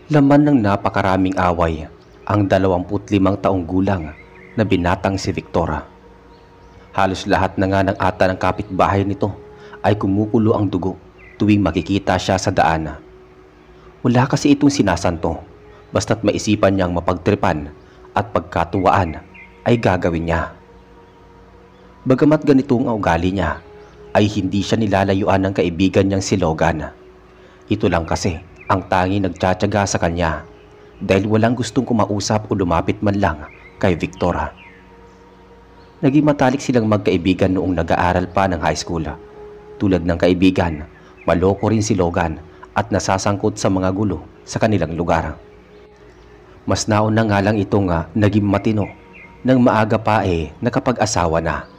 Laman ng napakaraming away ang 25 taong gulang na binatang si Victora. Halos lahat na nga ng ata ng kapitbahay nito ay kumukulo ang dugo tuwing makikita siya sa daan. Wala kasi itong sinasanto, basta't maisipan niyang mapagtripan at pagkatuwaan ay gagawin niya. Bagamat ganitong ugali niya, ay hindi siya nilalayuan ng kaibigan niyang si Logan. Ito lang kasi ang tanging nagtsatsaga sa kanya dahil walang gustong kumausap o lumapit man lang kay Victora. Naging matalik silang magkaibigan noong nag-aaral pa ng high school. Tulad ng kaibigan, maloko rin si Logan at nasasangkot sa mga gulo sa kanilang lugar. Mas nauna nga lang itong naging matino nang maaga pa nakapag-asawa na.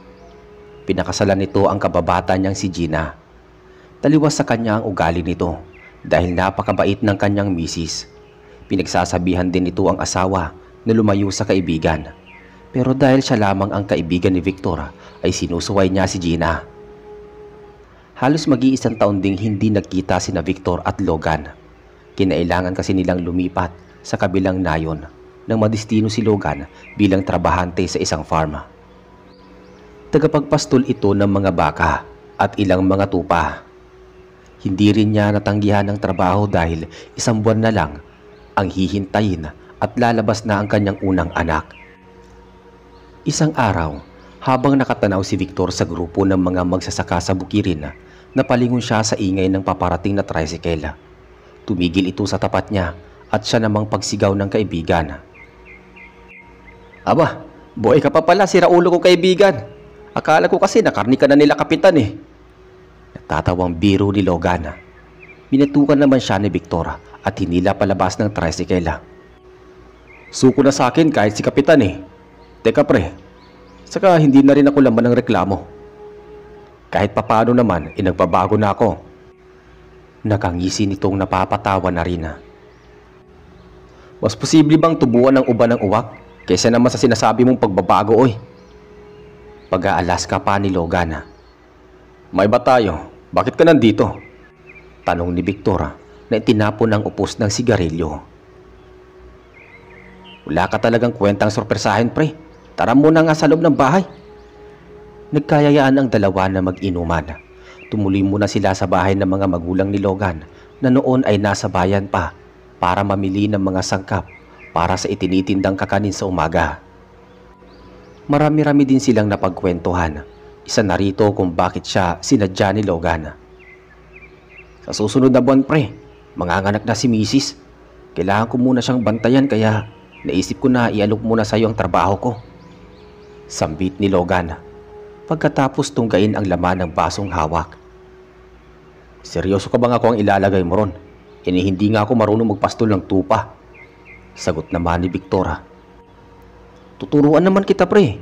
Pinakasalan nito ang kababata niyang si Gina. Taliwas sa kanya ang ugali nito dahil napakabait ng kanyang misis. Pinagsasabihan din nito ang asawa na lumayo sa kaibigan. Pero dahil siya lamang ang kaibigan ni Victor ay sinusuway niya si Gina. Halos mag-iisang taon ding hindi nagkita sina Victor at Logan. Kinailangan kasi nilang lumipat sa kabilang nayon nang madistino si Logan bilang trabahante sa isang farm. Tagapagpastol ito ng mga baka at ilang mga tupa. Hindi rin niya natanggihan ng trabaho dahil isang buwan na lang ang hihintayin at lalabas na ang kanyang unang anak. Isang araw, habang nakatanaw si Victor sa grupo ng mga magsasaka sa bukirin, napalingon siya sa ingay ng paparating na tricycle. Tumigil ito sa tapat niya at siya namang pagsigaw ng kaibigan. "Aba, buhay ka pa pala, si Raulo ko kaibigan. Akala ko kasi nakarni ka na nila kapitan eh." Natatawang biro ni Logan. Binatukan naman siya ni Victor at hinila palabas ng tricycle. "Suko na sa akin kahit si kapitan eh. Teka pre, saka hindi na rin ako laman ng reklamo. Kahit papano naman, nagbabago na ako." Nakangisi nitong napapatawa na rin. "Mas posible bang tubuan ng uban ng uwak kaysa naman sa sinasabi mong pagbabago oy?" Pag-aalas ka pa ni Logan. "May ba tayo? Bakit ka nandito?" Tanong ni Victor na itinapon ng upos ng sigarilyo. "Wala ka talagang kwentang sorpresahin pre. Tara muna nga sa loob ng bahay." Nagkayayaan ang dalawa na mag-inuman. Tumuloy muna sila sa bahay ng mga magulang ni Logan na noon ay nasa bayan pa para mamili ng mga sangkap para sa itinitindang kakanin sa umaga. Marami-rami din silang napagkwentuhan. Isa na rito kung bakit siya sinadya ni Logan. "Sa susunod na buwan pre, manganganak na si Mrs. Kailangan ko muna siyang bantayan kaya naisip ko na ialok muna sa iyo ang trabaho ko." Sambit ni Logan pagkatapos tunggain ang laman ng basong hawak. "Seryoso ka bang ako ang ilalagay mo ron? Hindi nga ako marunong magpastol ng tupa." Sagot naman ni Victora. "Tuturuan naman kita pre.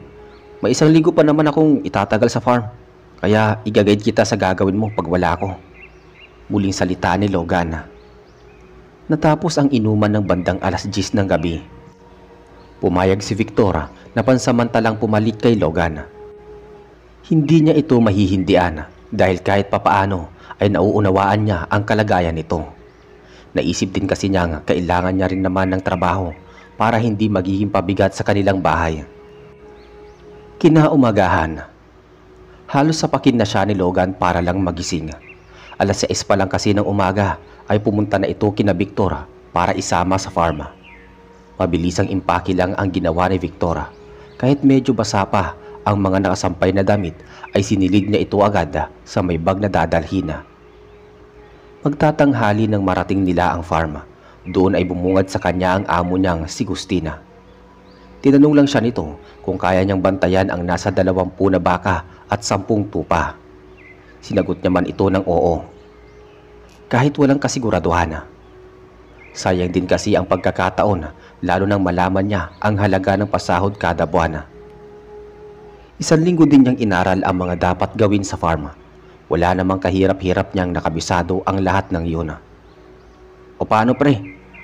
May isang linggo pa naman akong itatagal sa farm. Kaya igagayad kita sa gagawin mo pag wala ko." Muling salita ni Logan. Natapos ang inuman ng bandang alas 10 ng gabi. Pumayag si Victora na pansamantalang pumalit kay Logan. Hindi niya ito mahihindian dahil kahit papaano ay nauunawaan niya ang kalagayan nito. Naisip din kasi niya kailangan niya rin naman ng trabaho para hindi magiging pabigat sa kanilang bahay. Kinaumagahan. Halos sapakin na siya ni Logan para lang magising. Alas 6 pa lang kasi ng umaga ay pumunta na ito kina Victor para isama sa farm. Mabilisang impake lang ang ginawa ni Victor. Kahit medyo basa pa ang mga nakasampay na damit ay sinilid niya ito agad sa may bag na dadalhin. Magtatanghali nang marating nila ang farm. Doon ay bumungad sa kanya ang amo niyang si Gustina. Tinanong lang siya nito kung kaya niyang bantayan ang nasa 20 na baka at 10 tupa. Sinagot niya man ito ng oo. Kahit walang kasiguraduhan. Sayang din kasi ang pagkakataon lalo nang malaman niya ang halaga ng pasahod kada buwan. Isang linggo din niyang inaral ang mga dapat gawin sa farm. Wala namang kahirap-hirap niyang nakabisado ang lahat ng iyon. "O paano pre?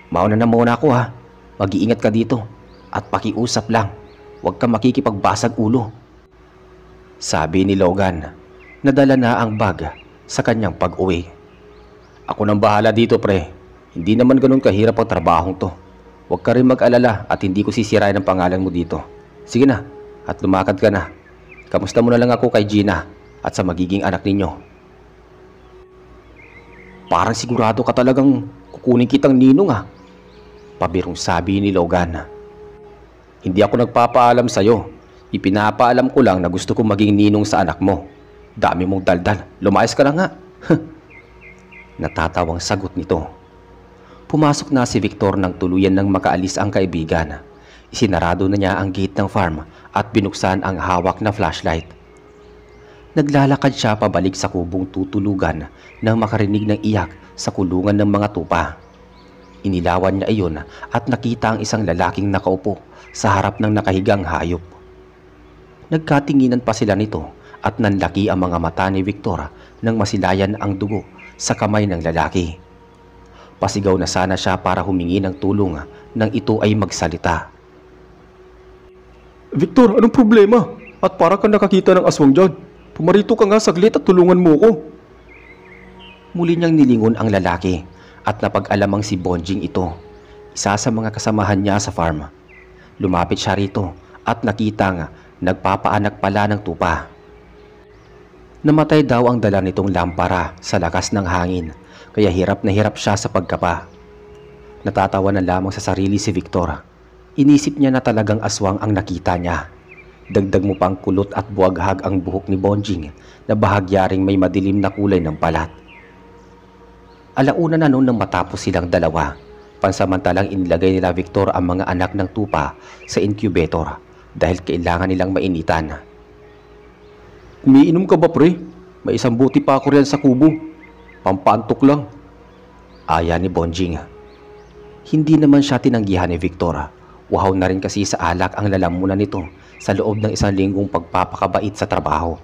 Mauna na muna ako ha. Mag-iingat ka dito. At pakiusap lang. Huwag kang makikipagbasag ulo." Sabi ni Logan. Nadala na ang bag sa kanyang pag-uwi. "Ako nang bahala dito pre. Hindi naman ganun kahirap ang trabahong to. Huwag ka rin mag-alala at hindi ko sisirain ang pangalan mo dito. Sige na, at lumakad ka na. Kamusta mo na lang ako kay Gina at sa magiging anak ninyo. Parang sigurado ka talagang kukunin kitang ninong ah. Pabirong sabi ni Logan. Hindi ako nagpapaalam sa'yo. Ipinapaalam ko lang na gusto kong maging ninong sa anak mo. Dami mong daldal. Lumayas ka na nga. Natatawang sagot nito. Pumasok na si Victor nang tuluyan ng makaalis ang kaibigan. Isinarado na niya ang gate ng farm at binuksan ang hawak na flashlight. Naglalakad siya pabalik sa kubong tutulugan nang makarinig ng iyak sa kulungan ng mga tupa. Inilawan niya iyon at nakita ang isang lalaking nakaupo sa harap ng nakahigang hayop. Nagkatinginan pa sila nito at nanlaki ang mga mata ni Victor nang masilayan ang dugo sa kamay ng lalaki. Pasigaw na sana siya para humingi ng tulong nang ito ay magsalita. Victor, anong problema? At para kang nakakita ng aswang dyan. Pumarito ka nga saglit at tulungan mo ko. Muli niyang nilingon ang lalaki at napag-alamang si Bonjing ito, isa sa mga kasamahan niya sa farm. Lumapit siya rito at nakita nga nagpapaanak pala ng tupa. Namatay daw ang dala nitong lampara sa lakas ng hangin, kaya hirap na hirap siya sa pagkapa. Natatawa na lamang sa sarili si Victor. Inisip niya na talagang aswang ang nakita niya. Dagdag mo pang kulot at buwaghag ang buhok ni Bonjing na bahagyaring may madilim na kulay ng balat. Alauna na noon nang matapos silang dalawa, pansamantalang inilagay nila Victor ang mga anak ng tupa sa incubator dahil kailangan nilang mainitan. Umiinom ka ba pre? May isang buti pa ako riyan sa kubo. Pampaantok lang. Aya ni Bonjing. Hindi naman siya tinanggihan ni Victor. Uhaw na rin kasi sa alak ang lalamunan nito sa loob ng isang linggong pagpapakabait sa trabaho.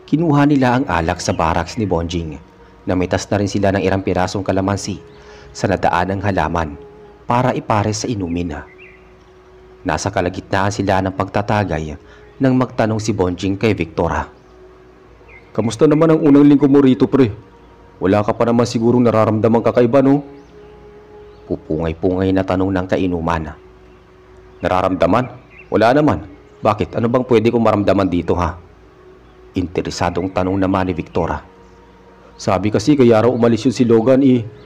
Kinuha nila ang alak sa barracks ni Bonjing. Namitas na rin sila ng ilang pirasong kalamansi sa nadaanang halaman para ipares sa inumin. Nasa kalagitnaan sila ng pagtatagay nang magtanong si Bonjing kay Victor. Kamusta naman ang unang linggo mo rito pre? Wala ka pa naman sigurong nararamdamang kakaiba no? Pupungay-pungay na tanong ng kainuman. Nararamdaman? Wala naman. Bakit? Ano bang pwede kong maramdaman dito ha? Interesadong tanong naman ni Victor. Sabi kasi kaya raw umalis yun si Logan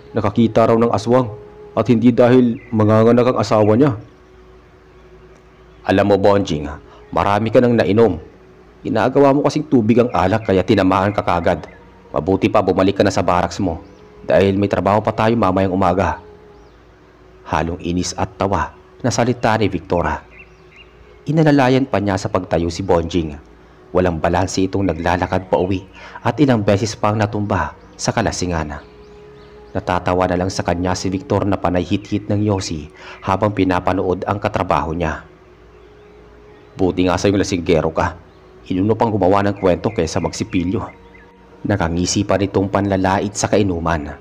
nakakita raw ng aswang at hindi dahil manganganak ang asawa niya. Alam mo Bonjing, marami ka nang nainom. Inaagawa mo kasing tubig ang alak kaya tinamaan ka kagad. Mabuti pa bumalik ka na sa barracks mo dahil may trabaho pa tayo mamayang umaga. Halong inis at tawa na salita ni Victor. Inalalayan pa niya sa pagtayo si Bonjing. Walang balanse itong naglalakad pa uwi at ilang beses pang natumba sa kalasingan. Natatawa na lang sa kanya si Victor na panay hit-hit ng yosi habang pinapanood ang katrabaho niya. Buti nga sa'yong lasinggero ka. Inuno pang gumawa ng kwento kaysa magsipilyo. Nakangisi pa nitong panlalait sa kainuman.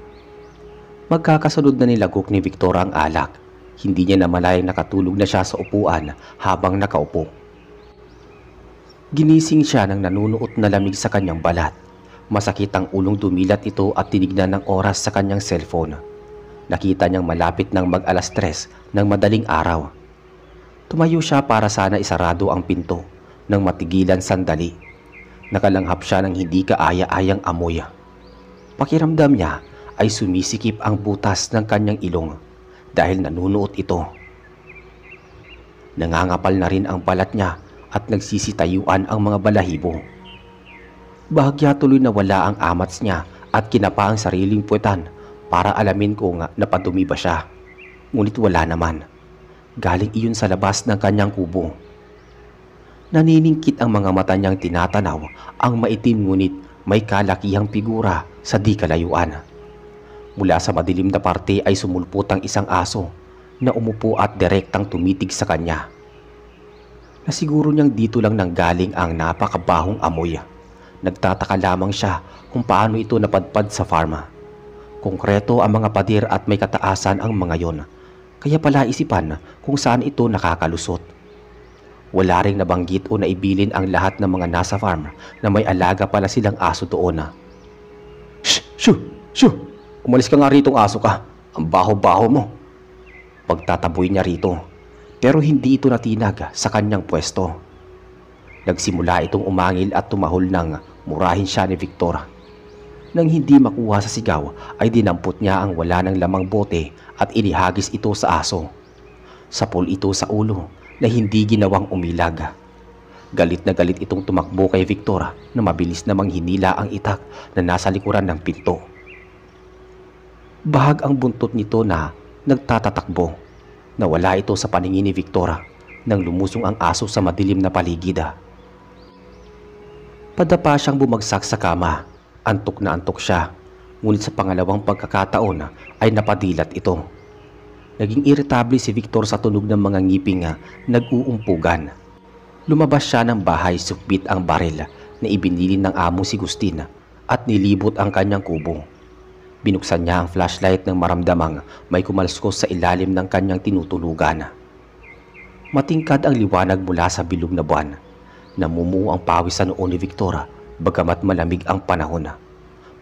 Magkakasunod na nilagok ni Victor ang alak. Hindi niya namalayang nakatulog na siya sa upuan habang nakaupo. Ginising siya nang nanunuot na lamig sa kanyang balat. Masakit ang ulong dumilat ito at tinignan ng oras sa kanyang cellphone. Nakita niyang malapit ng mag-alas 3 ng madaling araw. Tumayo siya para sana isarado ang pinto nang matigilan sandali. Nakalanghap siya ng hindi kaaya-ayang amoy. Pakiramdam niya ay sumisikip ang butas ng kanyang ilong dahil nanunuot ito. Nangangapal na rin ang balat niya at nagsisitayuan ang mga balahibo. Bahagya tuloy na wala ang amats niya at kinapa ang sariling puwetan para alamin kung napadumi ba siya. Ngunit wala naman. Galing iyon sa labas ng kanyang kubo. Naniningkit ang mga mata niyang tinatanaw ang maitim ngunit may kalakihang figura sa di kalayuan. Mula sa madilim na parte ay sumulpot ang isang aso na umupo at direktang tumitig sa kanya. Nasiguro niyang dito lang nanggaling ang napakabahong amoy. Nagtataka lamang siya kung paano ito napadpad sa farma. Konkreto ang mga pader at may kataasan ang mga yon. Kaya pala isipan kung saan ito nakakalusot. Wala ring nabanggit o naibilin ang lahat ng mga nasa farm na may alaga pala silang aso doon. Shh! Shoo! Shoo! Umalis ka nga rito, aso ka. Ang baho-baho mo. Pagtataboy niya rito, pero hindi ito natinag sa kanyang pwesto. Nagsimula itong umangil at tumahol nang murahin siya ni Victor. Nang hindi makuha sa sigaw ay dinampot niya ang wala ng lamang bote at inihagis ito sa aso. Sapol ito sa ulo na hindi ginawang umilag. Galit na galit itong tumakbo kay Victor na mabilis namang hinila ang itak na nasa likuran ng pinto. Bahag ang buntot nito na nagtatatakbo. Nawala ito sa paningin ni Victor nang lumusong ang aso sa madilim na paligid. Padapa siyang bumagsak sa kama. Antok na antok siya, ngunit sa pangalawang pagkakataon ay napadilat ito. Naging irritable si Victor sa tunog ng mga ngiping nag-uumpugan. Lumabas siya ng bahay sukbit ang baril na ibinilin ng amo si Gustin at nilibot ang kanyang kubo. Binuksan niya ang flashlight nang maramdamang may kumalskos sa ilalim ng kanyang tinutulugan. Matingkad ang liwanag mula sa bilog na buwan. Namumuo ang pawis sa noo ni Victor. Bagamat malamig ang panahon,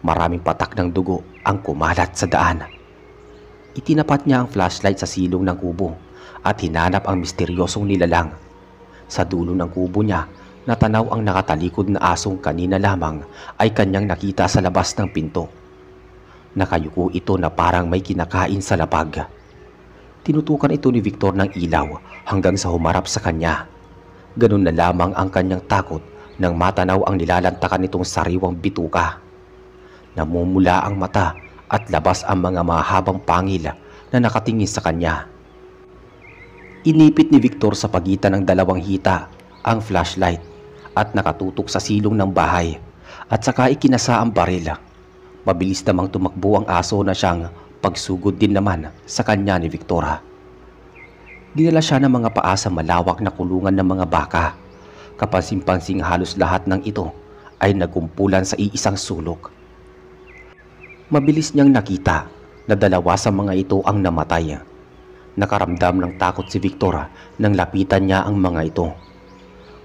maraming patak ng dugo ang kumalat sa daan. Itinapat niya ang flashlight sa silong ng kubo at hinanap ang misteryosong nilalang. Sa dulo ng kubo niya, natanaw ang nakatalikod na asong kanina lamang ay kanyang nakita sa labas ng pinto. Nakayuko ito na parang may kinakain sa lapag. Tinutukan ito ni Victor ng ilaw hanggang sa humarap sa kanya. Ganun na lamang ang kanyang takot nang matanaw ang nilalantakan nitong sariwang bituka. Namumula ang mata at labas ang mga mahabang pangil na nakatingin sa kanya. Inipit ni Victor sa pagitan ng dalawang hita ang flashlight at nakatutok sa silong ng bahay at saka ikinasa ang baril. Mabilis namang tumakbo ang aso na siyang pagsugod din naman sa kanya ni Victor. Dinala siya ng mga paa sa malawak na kulungan ng mga baka. Kapansin-pansing halos lahat ng ito ay nagkumpulan sa iisang sulok. Mabilis niyang nakita na dalawa sa mga ito ang namatay. Nakaramdam ng takot si Victor nang lapitan niya ang mga ito.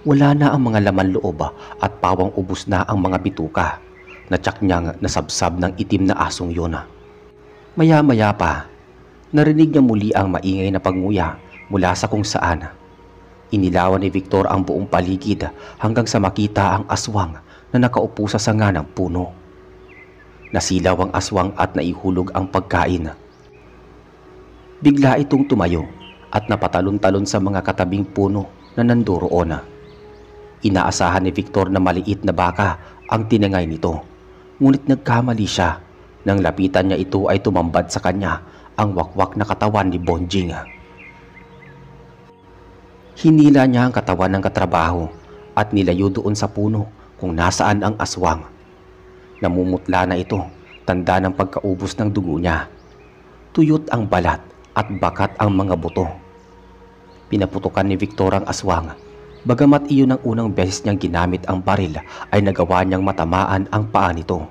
Wala na ang mga laman loob at pawang ubos na ang mga bituka. Natsak niyang nasabsab ng itim na asong yun. Maya-maya pa, narinig niya muli ang maingay na panguya mula sa kung saan. Inilawan ni Victor ang buong paligid hanggang sa makita ang aswang na nakaupo sa sanga ng puno. Nasilaw ang aswang at naihulog ang pagkain. Bigla itong tumayo at napatalon-talon sa mga katabing puno na nandoroon. Inaasahan ni Victor na maliit na baka ang tinangay nito, ngunit nagkamali siya. Nang lapitan niya ito ay tumambad sa kanya ang wakwak na katawan ni Bonjing. Hinila niya ang katawan ng katrabaho at nilayo doon sa puno kung nasaan ang aswang. Namumutla na ito, tanda ng pagkaubos ng dugo niya. Tuyot ang balat at bakat ang mga buto. Pinaputukan ni Victor ang aswang. Bagamat iyon ang unang beses niyang ginamit ang baril ay nagawa niyang matamaan ang paa nito.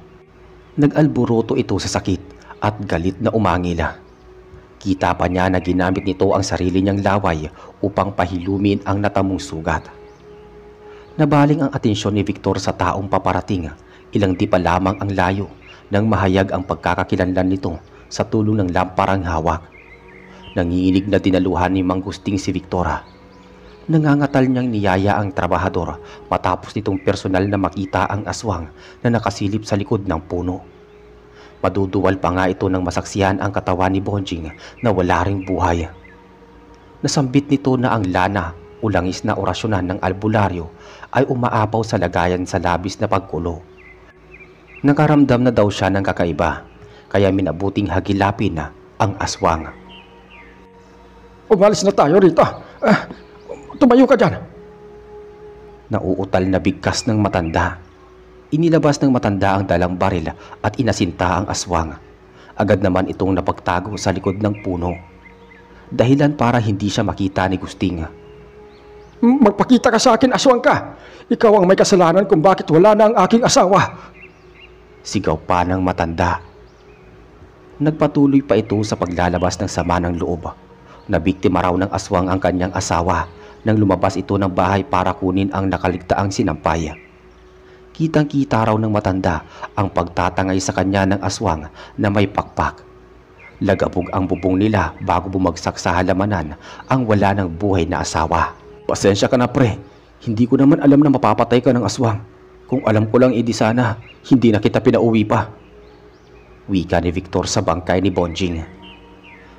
Nag-alburoto ito sa sakit at galit na umangila. Kita pa niya na ginamit nito ang sarili niyang laway upang pahilumin ang natamong sugat. Nabaling ang atensyon ni Victor sa taong paparating. Ilang di pa lamang ang layo nang mahayag ang pagkakakilanlan nito sa tulong ng lamparang hawak. Nanginginig na dinaluhan ni Mang Gusting si Victor. Nangangatal niyang niyaya ang trabahador matapos nitong personal na makita ang aswang na nakasilip sa likod ng puno. Maduduwal pa nga ito nang masaksihan ang katawan ni Bonjing na wala ring buhay. Nasambit nito na ang lana o langis na orasyonan ng albularyo ay umaapaw sa lagayan sa labis na pagkulo. Nakaramdam na daw siya ng kakaiba, kaya minabuting hagilapin na ang aswang. Umalis na tayo rito. Tumayo ka dyan. Nauutal na bigkas ng matanda. Inilabas ng matanda ang dalang baril at inasinta ang aswang. Agad naman itong napagtago sa likod ng puno. Dahilan para hindi siya makita ni Gusting. Magpakita ka sa akin, aswang ka. Ikaw ang may kasalanan kung bakit wala na ang aking asawa. Sigaw pa ng matanda. Nagpatuloy pa ito sa paglalabas ng sama ng loob. Nabiktima raw ng aswang ang kanyang asawa nang lumabas ito ng bahay para kunin ang nakaligtaang sinampay. Kitang-kita raw ng matanda ang pagtatangay sa kanya ng aswang na may pakpak. Lagabog ang bubong nila bago bumagsak sa halamanan ang wala ng buhay na asawa. Pasensya ka na pre, hindi ko naman alam na mapapatay ka ng aswang. Kung alam ko lang edi sana, hindi na kita pinauwi pa. Wika ni Victor sa bangkay ni Bonjing.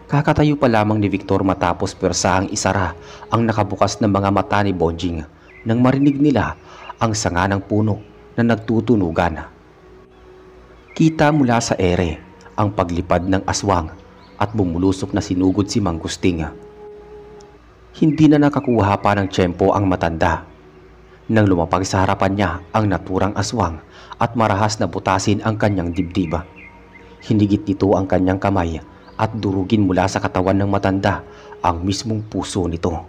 Kakatayo pa lamang ni Victor matapos pwersahang isara ang nakabukas na mga mata ni Bonjing nang marinig nila ang sanga ng puno na nagtutunugan. Kita mula sa ere ang paglipad ng aswang at bumulusok na sinugod si Mang Gusting. Hindi na nakakuha pa ng tiyempo ang matanda nang lumapag sa harapan niya ang naturang aswang at marahas na butasin ang kanyang dibdib. Hinigit nito ang kanyang kamay at durugin mula sa katawan ng matanda ang mismong puso nito.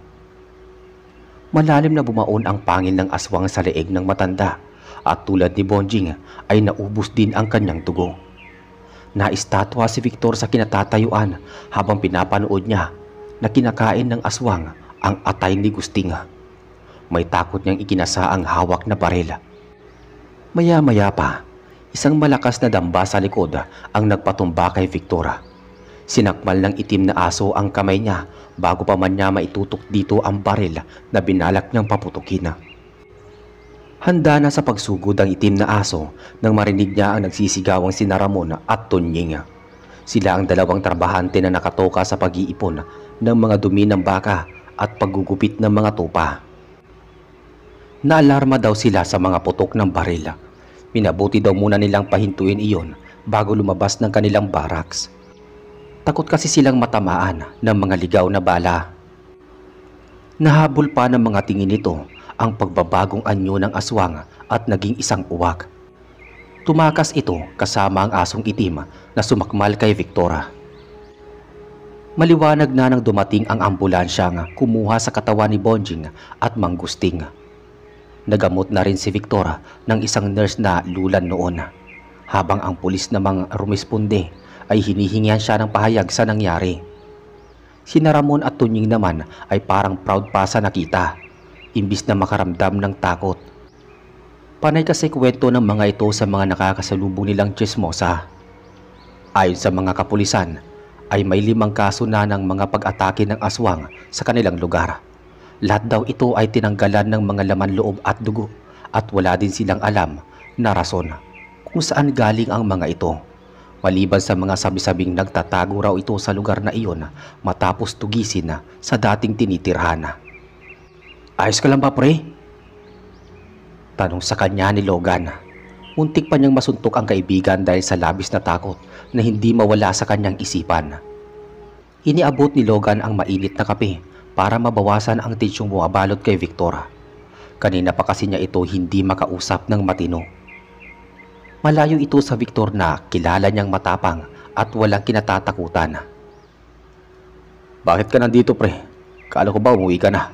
Malalim na bumaon ang pangil ng aswang sa leeg ng matanda at tulad ni Bonjing ay naubos din ang kanyang dugo. Naistatwa si Victor sa kinatatayuan habang pinapanood niya na kinakain ng aswang ang atay ni Gusting. May takot niyang ikinasa ang hawak na baril. Maya-maya pa, isang malakas na damba sa likod ang nagpatumba kay Victor. Sinakmal ng itim na aso ang kamay niya bago pa man niya maitutok dito ang baril na binalak niyang paputukin. Handa na sa pagsugod ang itim na aso nang marinig niya ang nagsisigawang sina Ramon at Tonying. Sila ang dalawang trabahante na nakatoka sa pag-iipon ng mga dumi ng baka at paggugupit ng mga tupa. Naalarma daw sila sa mga putok ng baril. Minabuti daw muna nilang pahintuin iyon bago lumabas ng kanilang barracks. Takot kasi silang matamaan ng mga ligaw na bala. Nahabol pa ng mga tingin nito ang pagbabagong anyo ng aswang at naging isang uwak. Tumakas ito kasama ang asong itim na sumakmal kay Victor. Maliwanag na nang dumating ang ambulansyang kumuha sa katawan ni Bonjing at Mang Gusting. Nagamot na rin si Victor ng isang nurse na lulan noon, habang ang pulis namang rumisponde ay hinihingihan siya ng pahayag sa nangyari. Sina Ramon at Tonying naman ay parang proud pa sa nakita, imbis na makaramdam ng takot. Panay kasi kwento ng mga ito sa mga nakakasalubong nilang chismosa. Ayon sa mga kapulisan, ay may 5 kaso na ng mga pag-atake ng aswang sa kanilang lugar. Lahat daw ito ay tinanggalan ng mga laman loob at dugo at wala din silang alam na rason kung saan galing ang mga ito. Maliban sa mga sabi-sabing nagtatago raw ito sa lugar na iyon matapos tugisin sa dating tinitirhan. Ayos ka lang ba pre? Tanong sa kanya ni Logan. Muntik pa niyang masuntok ang kaibigan dahil sa labis na takot na hindi mawala sa kanyang isipan. Iniabot ni Logan ang mainit na kape para mabawasan ang tensyong bumabalot kay Victor. Kanina pa kasi niya ito hindi makausap ng matino. Malayo ito sa Victor na kilala niyang matapang at walang kinatatakutan. Bakit ka nandito pre? Kala ko ba umuwi ka na?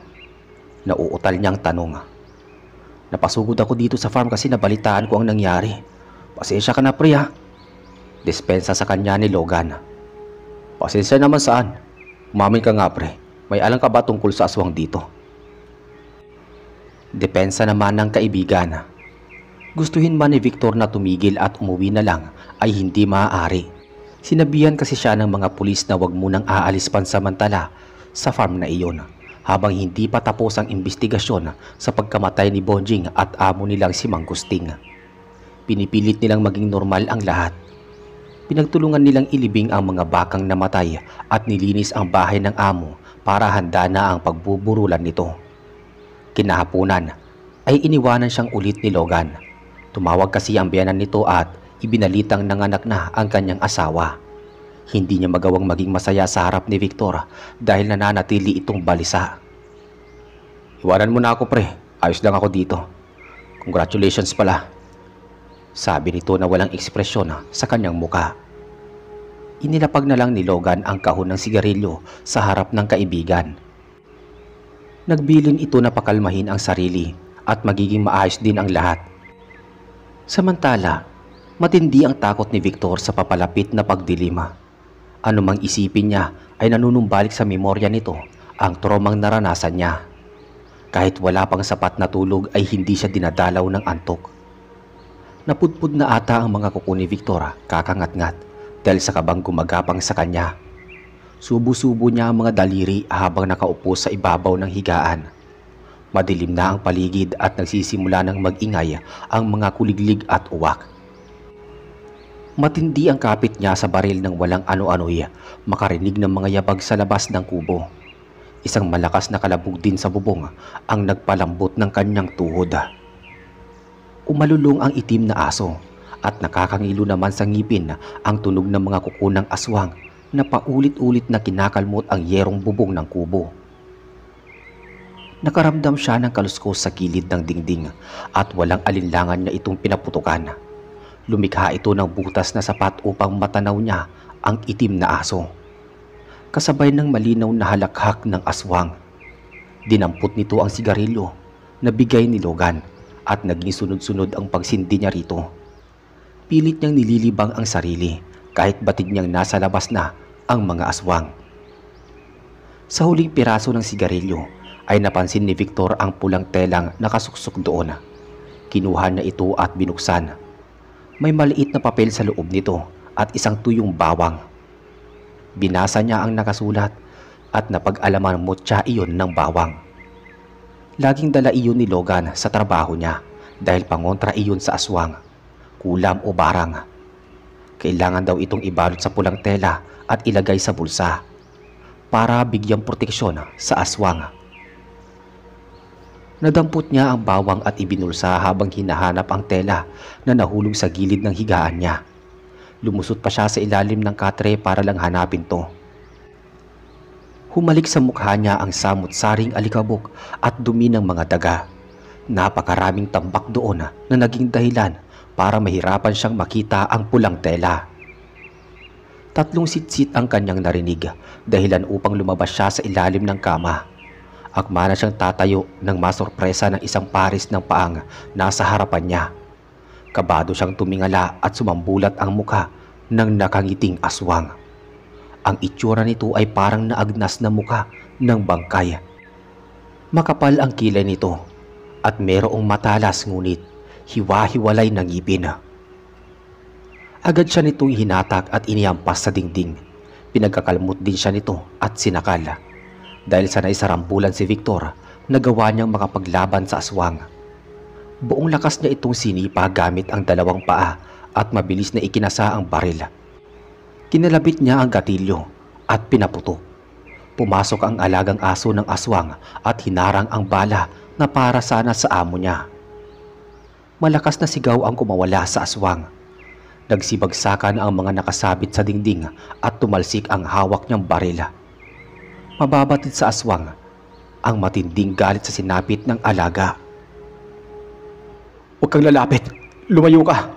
Nauutal niyang tanong. Napasugod ako dito sa farm kasi nabalitaan ko ang nangyari. Pasensya ka na pre ha. Dispensa sa kanya ni Logan. Pasensya naman saan? Umamin ka nga pre. May alam ka ba tungkol sa aswang dito? Depensa naman ng kaibigan. Gustuhin man ni Victor na tumigil at umuwi na lang ay hindi maaari. Sinabihan kasi siya ng mga pulis na wag munang aalis pansamantala sa farm na iyon habang hindi pa tapos ang investigasyon sa pagkamatay ni Bonjing at amo nilang si Mang Gusting. Pinipilit nilang maging normal ang lahat. Pinagtulungan nilang ilibing ang mga bakang namatay at nilinis ang bahay ng amo para handa na ang pagbuburulan nito. Kinahaponan ay iniwanan siyang ulit ni Logan. Tumawag kasi ang biyanan nito at ibinalitang nanganak na ang kanyang asawa. Hindi niya magawang maging masaya sa harap ni Victor dahil nananatili itong balisa. Iwanan mo na ako pre, ayos lang ako dito. Congratulations pala. Sabi nito na walang ekspresyon sa kanyang muka. Inilapag na lang ni Logan ang kahon ng sigarilyo sa harap ng kaibigan. Nagbilin ito na pakalmahin ang sarili at magiging maayos din ang lahat. Samantala, matindi ang takot ni Victor sa papalapit na pagdilima. Ano mang isipin niya ay nanunumbalik sa memorya nito ang traumang naranasan niya. Kahit wala pang sapat na tulog ay hindi siya dinadalaw ng antok. Napudpud na ata ang mga kuko ni Victor kakangat-ngat dahil sa kabang gumagapang sa kanya. Subo-subo niya ang mga daliri habang nakaupo sa ibabaw ng higaan. Madilim na ang paligid at nagsisimula ng mag-ingay ang mga kuliglig at uwak. Matindi ang kapit niya sa baril ng walang ano-ano'y makarinig ng mga yabag sa labas ng kubo. Isang malakas na kalabog din sa bubong ang nagpalambot ng kanyang tuhod. Umalulong ang itim na aso at nakakangilo naman sa ngipin ang tunog ng mga kuko ng aswang na paulit-ulit na kinakalmot ang yerong bubong ng kubo. Nakaramdam siya ng kaluskos sa kilid ng dingding at walang alinlangan niya itong pinaputukan. Lumikha ito ng butas na sapat upang matanaw niya ang itim na aso. Kasabay ng malinaw na halakhak ng aswang. Dinampot nito ang sigarilyo na bigay ni Logan at naging sunod-sunod ang pagsindi niya rito. Pilit niyang nililibang ang sarili kahit batid niyang nasa labas na ang mga aswang. Sa huling piraso ng sigarilyo ay napansin ni Victor ang pulang telang nakasuksok doon. Kinuha niya ito at binuksan. May maliit na papel sa loob nito at isang tuyong bawang. Binasa niya ang nakasulat at napag-alaman mutya iyon ng bawang. Laging dala iyon ni Logan sa trabaho niya dahil pangontra iyon sa aswang, kulam o barang. Kailangan daw itong ibalot sa pulang tela at ilagay sa bulsa para bigyang proteksyon sa aswang. Nadampot niya ang bawang at ibinulsa habang hinahanap ang tela na nahulog sa gilid ng higaan niya. Lumusot pa siya sa ilalim ng katre para lang hanapin to. Humalik sa mukha niya ang samut-saring alikabok at dumi ng mga daga. Napakaraming tambak doon na naging dahilan para mahirapan siyang makita ang pulang tela. 3 sitsit ang kanyang narinig, dahilan upang lumabas siya sa ilalim ng kama. Akma na siyang tatayo nang masorpresa ng isang pares ng paang nasa harapan niya. Kabado siyang tumingala at sumambulat ang mukha ng nakangiting aswang. Ang itsura nito ay parang naagnas na mukha ng bangkay. Makapal ang kilay nito at merong matalas ngunit hiwa-hiwalay ng ngipin. Agad siya nitong hinatak at inihampas sa dingding. Pinagkakalmot din siya nito at sinakal. Dahil sanay sa rambulan si Victor, nagawa niyang makapaglaban sa aswang. Buong lakas niya itong sinipa gamit ang 2 paa at mabilis na ikinasa ang baril. Kinalabit niya ang gatilyo at pinaputok. Pumasok ang alagang aso ng aswang at hinarang ang bala na para sana sa amo niya. Malakas na sigaw ang kumawala sa aswang. Nagsibagsakan ang mga nakasabit sa dingding at tumalsik ang hawak niyang baril. Mababatid sa aswang ang matinding galit sa sinapit ng alaga. Huwag kang lalapit. Lumayo ka.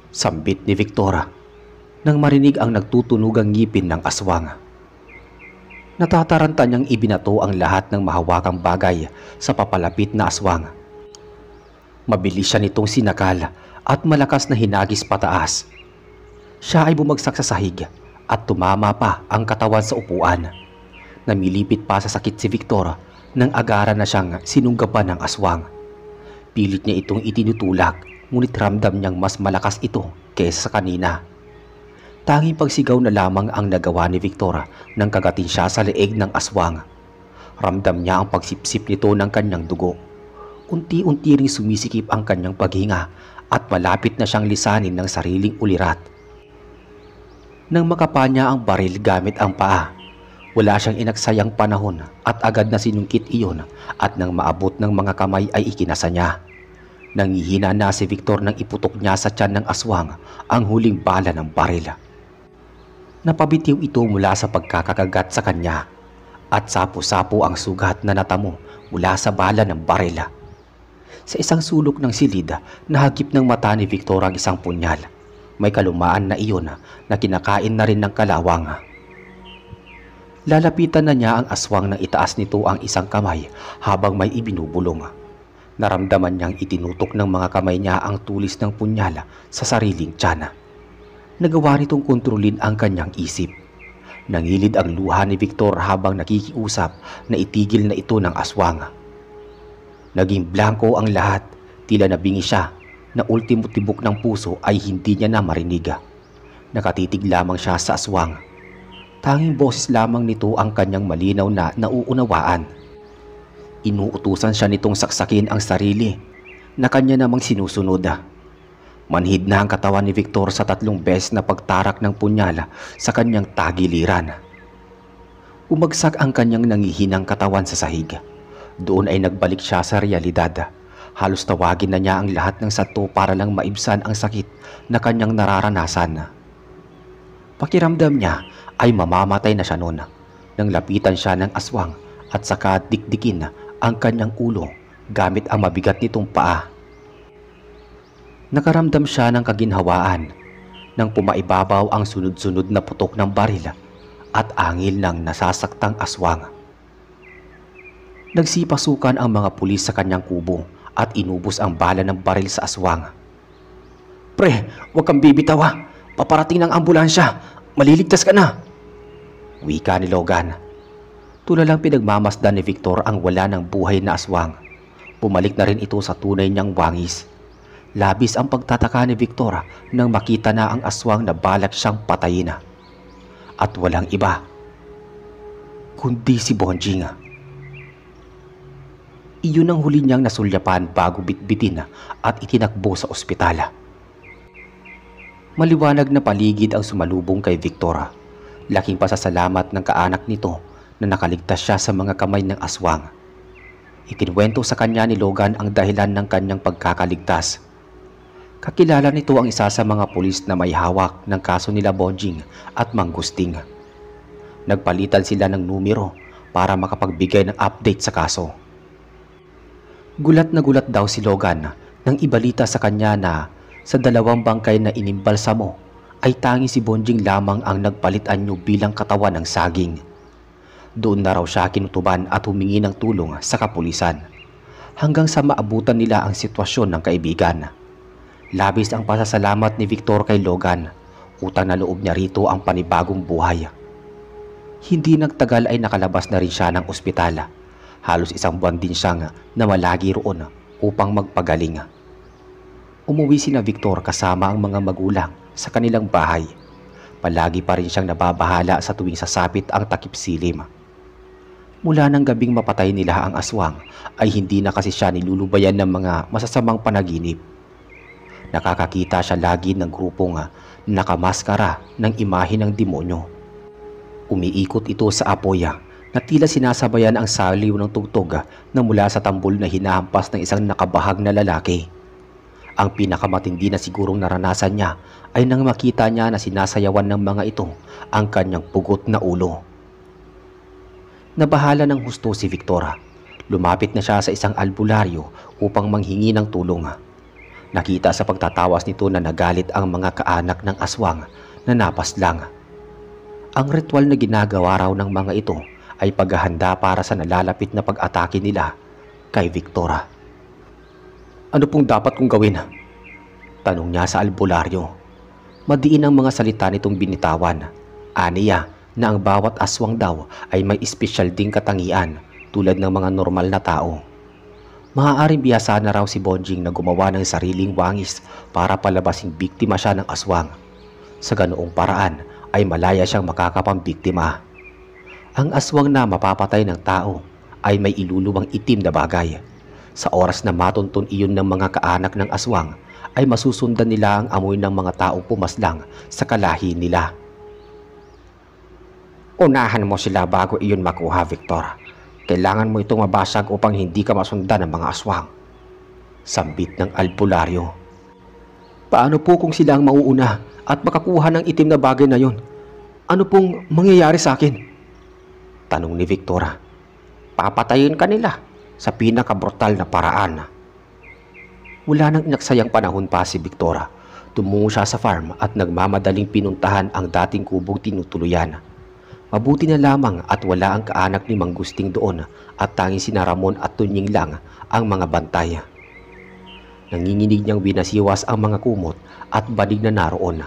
Sambit ni Victor nang marinig ang nagtutunugang ngipin ng aswang. Natataranta niyang ibinato ang lahat ng mahawakang bagay sa papalapit na aswang. Mabilis siya nitong sinakal at malakas na hinagis pataas. Siya ay bumagsak sa sahig at tumama pa ang katawan sa upuan. Namilipit pa sa sakit si Victor nang agaran na siyang sinunggaban ng aswang. Pilit niya itong itinutulak ngunit ramdam niyang mas malakas ito kaysa sa kanina. Tanging pagsigaw na lamang ang nagawa ni Victor nang kagatin siya sa leeg ng aswang. Ramdam niya ang pagsipsip nito ng kanyang dugo. Unti-unti ring sumisikip ang kanyang paghinga at malapit na siyang lisanin ng sariling ulirat. Nang makapa niya ang baril gamit ang paa, wala siyang inaksayang panahon at agad na sinungkit iyon at nang maabot ng mga kamay ay ikinasa niya. Nangihina na si Victor nang iputok niya sa tiyan ng aswang ang huling bala ng baril. Napabitiw ito mula sa pagkakakagat sa kanya at sapo-sapo ang sugat na natamo mula sa bala ng baril. Sa isang sulok ng silid, nahagip ng mata ni Victor ang isang punyal. May kalumaan na iyon na kinakain na rin ng kalawang. Lalapitan na niya ang aswang nang itaas nito ang isang kamay habang may ibinubulong. Naramdaman niyang itinutok ng mga kamay niya ang tulis ng punyal sa sariling tiyan. Nagawa nitong kontrolin ang kanyang isip. Nangilid ang luha ni Victor habang nakikiusap na itigil na ito ng aswang. Naging blanko ang lahat, tila nabingi siya na ultimo tibok ng puso ay hindi niya na marinig. Nakatitig lamang siya sa aswang. Tanging boses lamang nito ang kanyang malinaw na nauunawaan. Inuutusan siya nitong saksakin ang sarili na kanya namang sinusunod. Manhid na ang katawan ni Victor sa 3 beses na pagtarak ng punyala sa kanyang tagiliran. Umagsak ang kanyang nangihinang katawan sa sahig. Doon ay nagbalik siya sa realidad. Halos tawagin na niya ang lahat ng santo para lang maibsan ang sakit na kanyang nararanasan. Pakiramdam niya ay mamamatay na siya noon nang lapitan siya ng aswang at saka dikdikin ang kanyang ulo gamit ang mabigat nitong paa. Nakaramdam siya ng kaginhawaan nang pumaibabaw ang sunod-sunod na putok ng baril at angil ng nasasaktang aswang. Nagsipasukan ang mga pulis sa kanyang kubo at inubos ang bala ng baril sa aswang. "Pre, huwag kang bibitaw ha! Paparating ng ambulansya! Maliligtas ka na!" Wika ni Logan. Tulalang pinagmamasdan ni Victor ang wala ng buhay na aswang. Bumalik na rin ito sa tunay niyang wangis. Labis ang pagtataka ni Victor nang makita na ang aswang na balak siyang patayin. At walang iba kundi si Bonjing. Iyon ang huli niyang nasulyapan bago bitbitin at itinakbo sa ospital. Maliwanag na paligid ang sumalubong kay Victor. Laking pasasalamat ng kaanak nito na nakaligtas siya sa mga kamay ng aswang. Ikinwento sa kanya ni Logan ang dahilan ng kanyang pagkakaligtas. Kakilala nito ang isa sa mga pulis na may hawak ng kaso nila Bonjing at Mangusting. Nagpalitan sila ng numero para makapagbigay ng update sa kaso. Gulat na gulat daw si Logan nang ibalita sa kanya na sa 2 bangkay na inimbalsamo ay tangi si Bonjing lamang ang nagpalit anyo bilang katawan ng saging. Doon na raw siya kinutuban at humingi ng tulong sa kapulisan hanggang sa maabutan nila ang sitwasyon ng kaibigan. Labis ang pasasalamat ni Victor kay Logan. Utang na loob niya rito ang panibagong buhay. Hindi nagtagal ay nakalabas na rin siya ng ospital. Halos 1 buwan din siyang namalagi roon upang magpagaling. Umuwi sina Victor kasama ang mga magulang sa kanilang bahay. Palagi pa rin siyang nababahala sa tuwing sasapit ang takip silim. Mula ng gabing mapatay nila ang aswang ay hindi na kasi siya nilulubayan ng mga masasamang panaginip. Nakakakita siya lagi ng grupong nakamaskara ng imahe ng demonyo. Umiikot ito sa apoy na tila sinasabayan ang saliw ng tugtog na mula sa tambol na hinahampas ng isang nakabahag na lalaki. Ang pinakamatindi na sigurong naranasan niya ay nang makita niya na sinasayawan ng mga ito ang kanyang pugot na ulo. Nabahala ng husto si Victor. Lumapit na siya sa isang albularyo upang manghingi ng tulong. Nakita sa pagtatawas nito na nagalit ang mga kaanak ng aswang na napaslang. Ang ritual na ginagawa raw ng mga ito ay paghahanda para sa nalalapit na pag-atake nila kay Victor. "Ano pong dapat kong gawin?" tanong niya sa albularyo. Madiin ang mga salita nitong binitawan. Aniya na ang bawat aswang daw ay may espesyal ding katangian tulad ng mga normal na tao. Maaaring biyasa na raw si Bonjing na gumawa ng sariling wangis para palabasing biktima siya ng aswang. Sa ganoong paraan ay malaya siyang makakapambiktima. Ang aswang na mapapatay ng tao ay may iluluwang itim na bagay. Sa oras na matuntun iyon ng mga kaanak ng aswang ay masusundan nila ang amoy ng mga taong pumaslang sa kalahi nila. "Unahan mo sila bago iyon makuha, Victor. Kailangan mo itong mabasag upang hindi ka masundan ng mga aswang," sambit ng albularyo. "Paano po kung sila ang mauuna at makakuha ng itim na bagay na yon? Ano pong mangyayari sa akin?" tanong ni Victor. "Papatayin ka nila sa pinakabrutal na paraan." Wala nang inaksayang panahon pa si Victor. Tumungo siya sa farm at nagmamadaling pinuntahan ang dating kubong tinutuluyan. Mabuti na lamang at wala ang kaanak ni Mangusting doon at tanging sina Ramon at Tunying lang ang mga bantay. Nanginginig niyang binasiwas ang mga kumot at banig na naroon,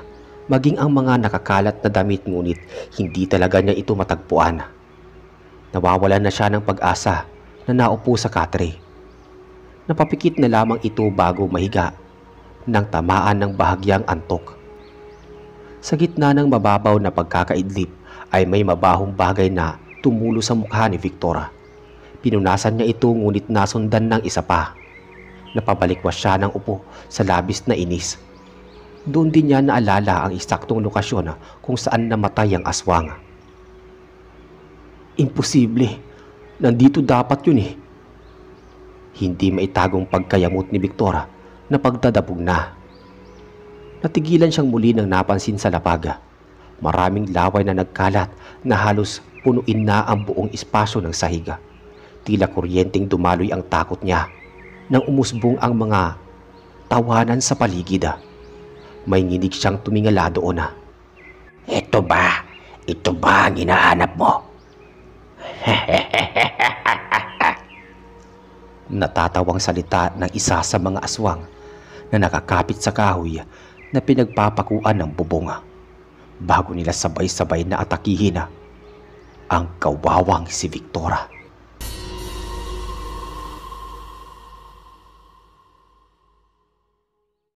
maging ang mga nakakalat na damit, ngunit hindi talaga niya ito matagpuan. Nawawalan na siya ng pag-asa na naupo sa katre. Napapikit na lamang ito bago mahiga nang tamaan ng bahagyang antok. Sa gitna ng mababaw na pagkakaidlip ay may mabahong bagay na tumulo sa mukha ni Victora. Pinunasan niya ito ngunit nasundan ng isa pa. Napabalikwas siya ng upo sa labis na inis. Doon din niya naalala ang eksaktong lokasyon kung saan namatay ang aswang. Imposible. Nandito dapat yun eh. Hindi maitagong pagkayamot ni Victora na pagdadabog na. Natigilan siyang muli nang napansin sa lapaga. Maraming laway na nagkalat na halos punuin na ang buong espasyo ng sahiga. Tila kuryenteng dumaloy ang takot niya nang umusbong ang mga tawanan sa paligid. May nginig siyang tumingala doon. Ito ba? Ito ba ang hinahanap mo? Natatawang salita ng isa sa mga aswang na nakakapit sa kahoy na pinagpapakuan ng bubong. Bago nila sabay-sabay na atakihin ang kawawang si Victora.